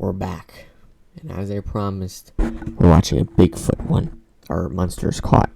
we're back. And as I promised, we're watching a Bigfoot one. Our monsters caught.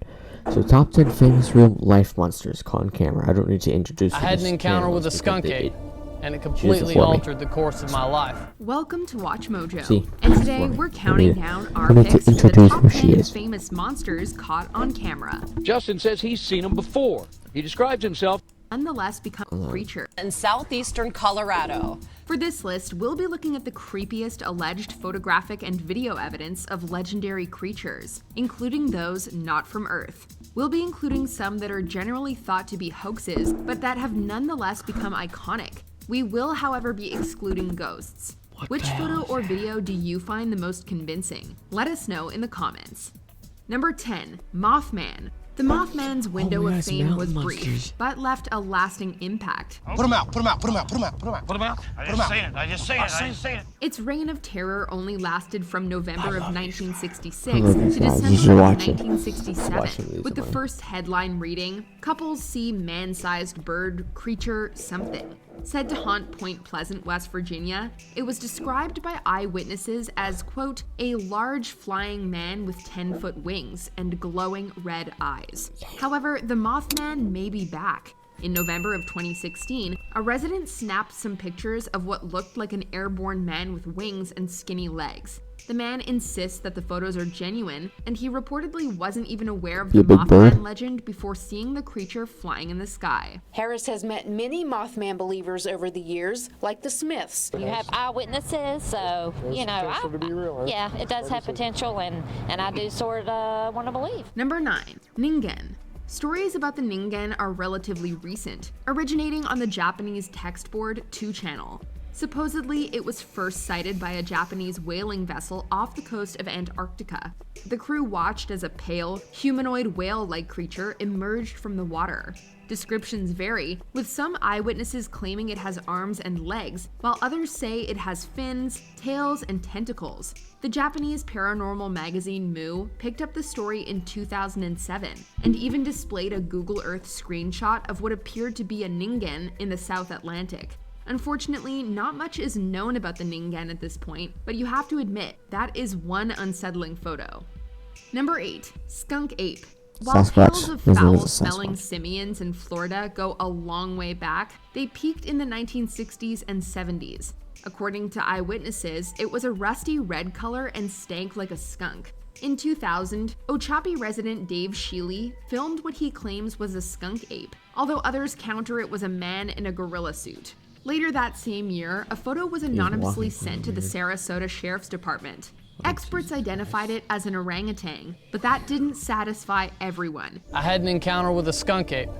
So top 10 famous real life monsters caught on camera. I don't need to introduce you. I had an encounter with a skunk ape, and it completely altered the course of my life. Welcome to Watch MOJO. See, and today we're counting down our I need to picks for the introduce top who she 10 is. famous monsters caught on camera. Justin says he's seen them before. He describes himself Nonetheless become a creature. In southeastern Colorado. For this list, we'll be looking at the creepiest alleged photographic and video evidence of legendary creatures, including those not from Earth. We'll be including some that are generally thought to be hoaxes, but that have nonetheless become iconic. We will, however, be excluding ghosts. Which photo or video do you find the most convincing? Let us know in the comments. Number 10. Mothman. The Mothman's window of fame was brief, but left a lasting impact. Put him out, put him out, put him out, put him out, put him out. Put him out? I just seen it. Its reign of terror only lasted from November of 1966 to guys. December You should of watch it. 1967, with the first headline reading, "Couples see man-sized bird creature something." Said to haunt Point Pleasant, West Virginia, it was described by eyewitnesses as, quote, "a large flying man with 10-foot wings and glowing red eyes." However, the Mothman may be back. In November of 2016, a resident snapped some pictures of what looked like an airborne man with wings and skinny legs. The man insists that the photos are genuine, and he reportedly wasn't even aware of the Mothman legend before seeing the creature flying in the sky. Harris has met many Mothman believers over the years, like the Smiths. You have eyewitnesses, so, you know, yeah, it does have potential, and I do sort of want to believe. Number 9. Ningen. Stories about the Ningen are relatively recent, originating on the Japanese text board 2channel. Supposedly, it was first sighted by a Japanese whaling vessel off the coast of Antarctica. The crew watched as a pale, humanoid whale-like creature emerged from the water. Descriptions vary, with some eyewitnesses claiming it has arms and legs, while others say it has fins, tails, and tentacles. The Japanese paranormal magazine Moo picked up the story in 2007 and even displayed a Google Earth screenshot of what appeared to be a Ningen in the South Atlantic. Unfortunately, not much is known about the Ningen at this point, but you have to admit, that is one unsettling photo. Number 8. Skunk ape. While tales of foul-smelling simians in Florida go a long way back, they peaked in the 1960s and 70s. According to eyewitnesses, it was a rusty red color and stank like a skunk. In 2000, Ochapi resident Dave Sheely filmed what he claims was a skunk ape, although others counter it was a man in a gorilla suit. Later that same year, a photo was anonymously sent to the Sarasota Sheriff's Department. Experts identified it as an orangutan, but that didn't satisfy everyone. I had an encounter with a skunk ape,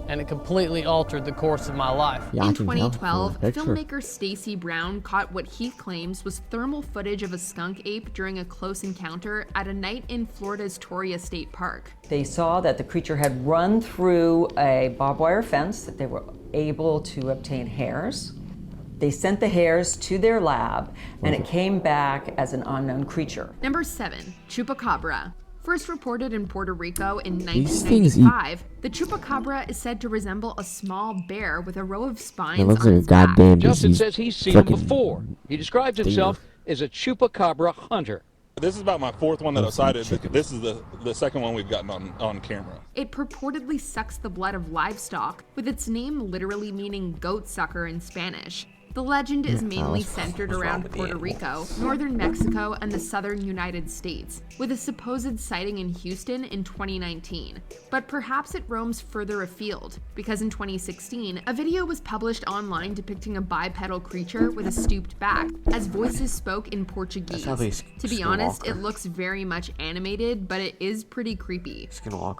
and it completely altered the course of my life. In 2012, filmmaker Stacy Brown caught what he claims was thermal footage of a skunk ape during a close encounter at a night in Florida's Torrey State Park. They saw that the creature had run through a barbed wire fence, that they were able to obtain hairs. They sent the hairs to their lab, and it came back as an unknown creature. Number 7. Chupacabra. First reported in Puerto Rico in 1995, the chupacabra is said to resemble a small bear with a row of spines on its back. Justin says he's seen them before. He describes himself as a chupacabra hunter. This is about my 4th one that I sighted. This is the second one we've gotten on camera. It purportedly sucks the blood of livestock, with its name literally meaning goat sucker in Spanish. The legend is mainly centered around Puerto Rico, northern Mexico, and the southern United States, with a supposed sighting in Houston in 2019. But perhaps it roams further afield, because in 2016, a video was published online depicting a bipedal creature with a stooped back, as voices spoke in Portuguese. To be honest, it looks very much animated, but it is pretty creepy.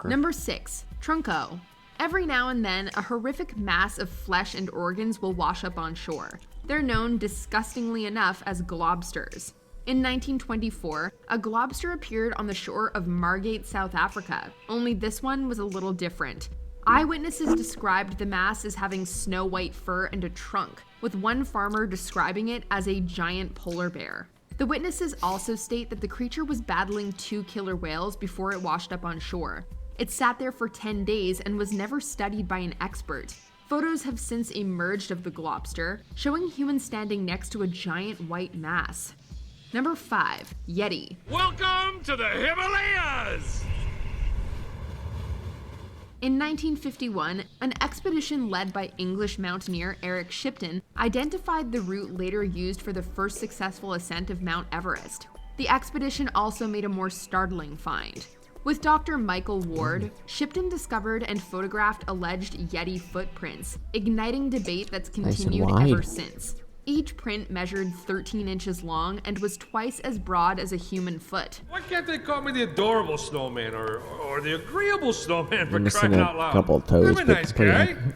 Number 6. Trunco. Every now and then, a horrific mass of flesh and organs will wash up on shore. They're known, disgustingly enough, as globsters. In 1924, a globster appeared on the shore of Margate, South Africa, only this one was a little different. Eyewitnesses described the mass as having snow-white fur and a trunk, with one farmer describing it as a giant polar bear. The witnesses also state that the creature was battling 2 killer whales before it washed up on shore. It sat there for 10 days and was never studied by an expert. Photos have since emerged of the globster, showing humans standing next to a giant white mass. Number 5. Yeti. Welcome to the Himalayas! In 1951, an expedition led by English mountaineer Eric Shipton identified the route later used for the first successful ascent of Mount Everest. The expedition also made a more startling find. With Dr. Michael Ward, Shipton discovered and photographed alleged Yeti footprints, igniting debate that's continued ever since. Each print measured 13 inches long and was twice as broad as a human foot. Why can't they call me the adorable snowman or the agreeable snowman for missing crying a out loud? couple toes, I'm a but nice pretty guy. good.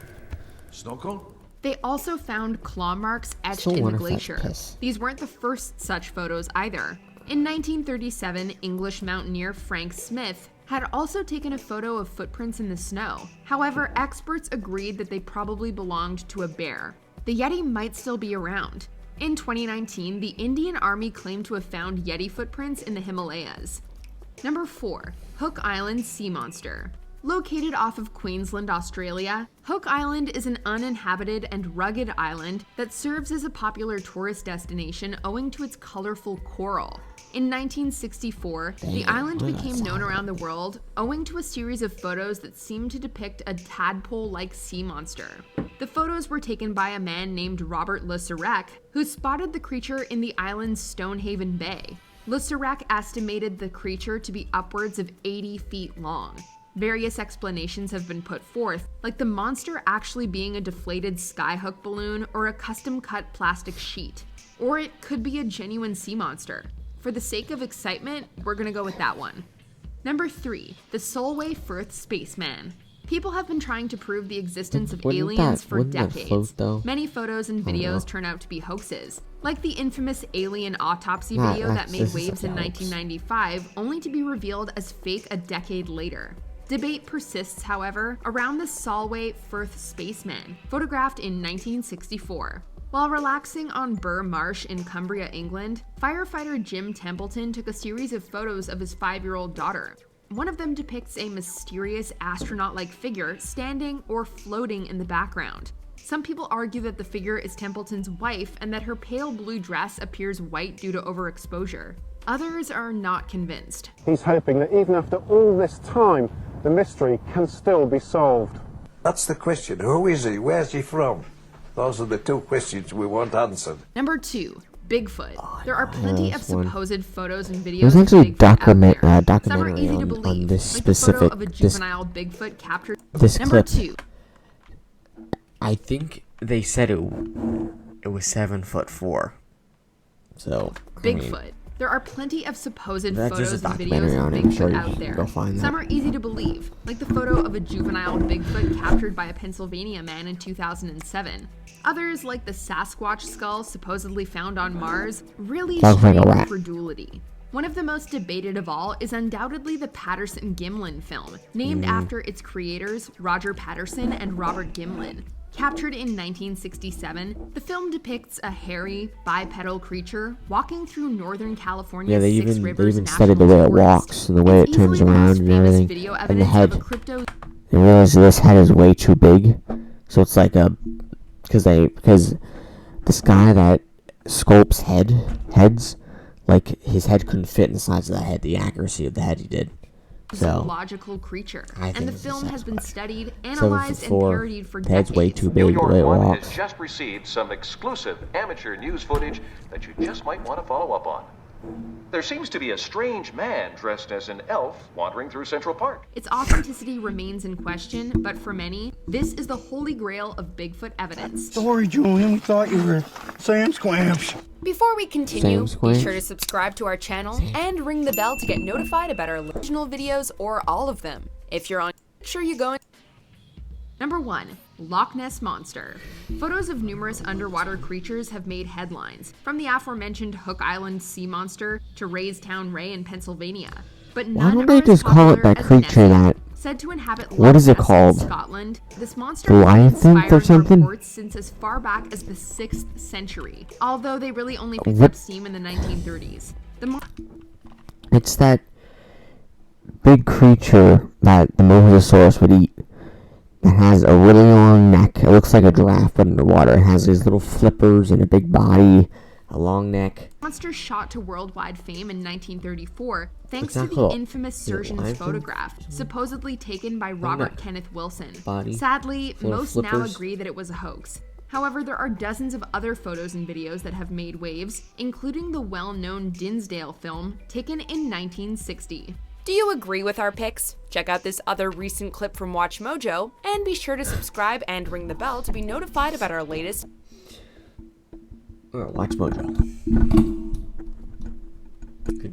Snow cone? They also found claw marks etched Still in the wonder if that's glacier. piss. These weren't the first such photos either. In 1937, English mountaineer Frank Smith had also taken a photo of footprints in the snow. However, experts agreed that they probably belonged to a bear. The Yeti might still be around. In 2019, the Indian Army claimed to have found Yeti footprints in the Himalayas. Number 4. Hook Island Sea Monster. Located off of Queensland, Australia, Hook Island is an uninhabited and rugged island that serves as a popular tourist destination owing to its colorful coral. In 1964, the island became known around the world owing to a series of photos that seemed to depict a tadpole-like sea monster. The photos were taken by a man named Robert Le Sirec, who spotted the creature in the island's Stonehaven Bay. Le Sirec estimated the creature to be upwards of 80 feet long. Various explanations have been put forth, like the monster actually being a deflated skyhook balloon or a custom-cut plastic sheet. Or it could be a genuine sea monster. For the sake of excitement, we're gonna go with that one. Number 3. The Solway Firth Spaceman. People have been trying to prove the existence of aliens for decades. Many photos and videos turn out to be hoaxes, like the infamous alien autopsy video that made waves in 1995, only to be revealed as fake a decade later. Debate persists, however, around the Solway Firth Spaceman, photographed in 1964. While relaxing on Burr Marsh in Cumbria, England, firefighter Jim Templeton took a series of photos of his 5-year-old daughter. One of them depicts a mysterious astronaut-like figure standing or floating in the background. Some people argue that the figure is Templeton's wife and that her pale blue dress appears white due to overexposure. Others are not convinced. He's hoping that even after all this time, the mystery can still be solved. That's the question. Who is he? Where's he from? Those are the two questions we want answered. Number 2. Bigfoot. There are plenty of supposed photos and videos There's actually of Bigfoot out there. documentary Some are easy to on believe, this like the specific photo of a juvenile Bigfoot captured. clip. Number 2. I think they said it was 7'4". So Bigfoot. There are plenty of supposed That's photos just a and videos documentary of on it. I'm sure Bigfoot you out can there. go find Some that. are easy to believe, like the photo of a juvenile Bigfoot captured by a Pennsylvania man in 2007. Others, like the Sasquatch skull supposedly found on Mars, really strain credulity. One of the most debated of all is undoubtedly the Patterson-Gimlin film, named after its creators, Roger Patterson and Robert Gimlin. Captured in 1967, the film depicts a hairy, bipedal creature walking through Northern California's they Six even Rivers studied the National way it Forest. walks and the way It's it turns easily the around most and famous everything, video and the evidence head. of a crypto- They realized this head is way too big, so it's like because this guy that sculpts heads, like his head couldn't fit in the size of the head, the accuracy of the head he did. So zoological creature, I and think the this film is has been Sasquatch. studied, analyzed, and 7'4", parodied for head's decades. way too big. New The York way it One walks. has just received some exclusive amateur news footage that you just might want to follow up on. There seems to be a strange man dressed as an elf wandering through Central Park. Its authenticity remains in question, but for many, this is the holy grail of Bigfoot evidence. Sorry, Julian, we thought you were Sam Squamps. Before we continue, Sam be Squamps. sure to subscribe to our channel and ring the bell to get notified about our original videos or all of them. If you're on, make sure you go in. Number 1. Loch Ness Monster. Photos of numerous underwater creatures have made headlines, from the aforementioned Hook Island sea monster to Raystown Ray in Pennsylvania. But Why none don't are they as just call it popular that as creature Nessie. that? Said to inhabit What Loch is it Ness called? in Scotland, this monster The has Lion-Think or inspired something? reports since as far back as the 6th century, although they really only picked What? up steam in the 1930s. The It's that big creature that the Mosasaurus would eat. It has a really long neck. It looks like a giraffe, but underwater. It has these little flippers and a big body. a long neck. Monster shot to worldwide fame in 1934 thanks to that the called? infamous Is it surgeon's lion? photograph, supposedly taken by Robert that Kenneth Wilson. body? Sadly, Little most now flippers? agree that it was a hoax. However, there are dozens of other photos and videos that have made waves, including the well-known Dinsdale film taken in 1960. Do you agree with our picks? Check out this other recent clip from Watch Mojo, and be sure to subscribe and ring the bell to be notified about our latest. Watch Mojo.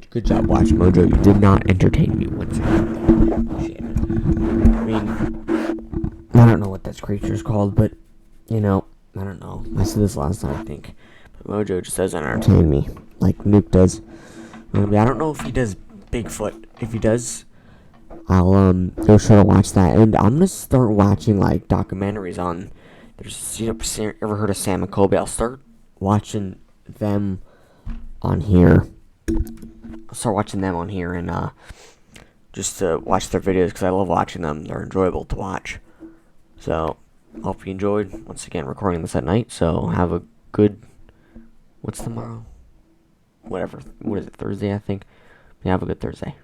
Good job, Watch Mojo. You did not entertain me whatsoever. Appreciate it. I mean, I don't know what that creature's called, but, you know, I don't know. I said this last time, I think. But Mojo just doesn't entertain me like Nuke does. I don't know if he does Bigfoot. If he does, I'll go sure to watch that. And I'm gonna start watching like documentaries on. There's ever heard of Sam and Colby? I'll start watching them on here. I'll start watching them on here and just to watch their videos because I love watching them. They're enjoyable to watch. So hope you enjoyed. Once again, recording this at night. So have a good. What's tomorrow? Whatever. What is it? Thursday, I think. Yeah, have a good Thursday.